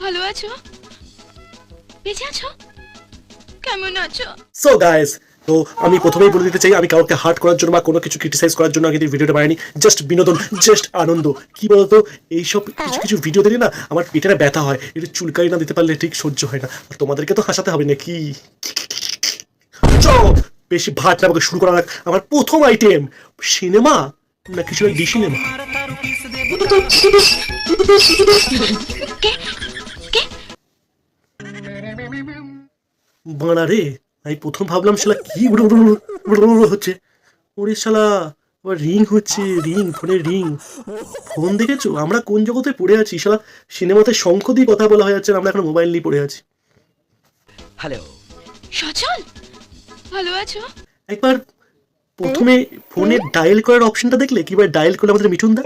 ভালো আছো? বেঁচে আছো? কেমন আছো? সো গাইস, তো আমি প্রথমেই বলে দিতে চাই, আমি কাউকে হার্ট করার জন্য বা কোনো কিছু ক্রিটিসাইজ করার জন্য আগে ভিডিওটা বানাইনি। জাস্ট বিনোদন, জাস্ট আনন্দ। কি বলতো, এইসব কিছু কিছু ভিডিও দেখে না আমার পেটের ব্যথা হয়, একটু চুলকাই না দিতে পারলে ঠিক সহ্য হয় না। আর তোমাদেরকে তো হাসাতে হবে নাকি? চলো বেশি ভাট না আমাকে শুরু করা যাক। আমার প্রথম আইটেম সিনেমা না কিছু ডি সিনেমা। কে? কে? বানা রে, আমি প্রথম ভাবলাম শালা কি হচ্ছে। ওরে শালা আবার রিং হচ্ছে, রিং, ফোনের রিং। ফোন দেখেছো আমরা কোন জগতে পড়ে আছি? শালা সিনেমাতে শঙ্খ দিয়ে কথা বলা হয়ে যাচ্ছে, আমরা এখন মোবাইল নিয়ে পড়ে আছি। হ্যালো। সচল? ভালো আছো? একবার প্রথমে ফোনে ডায়াল করার অপশনটা দেখলে, কিভাবে ডায়াল করলে আমাদের মিঠুন দা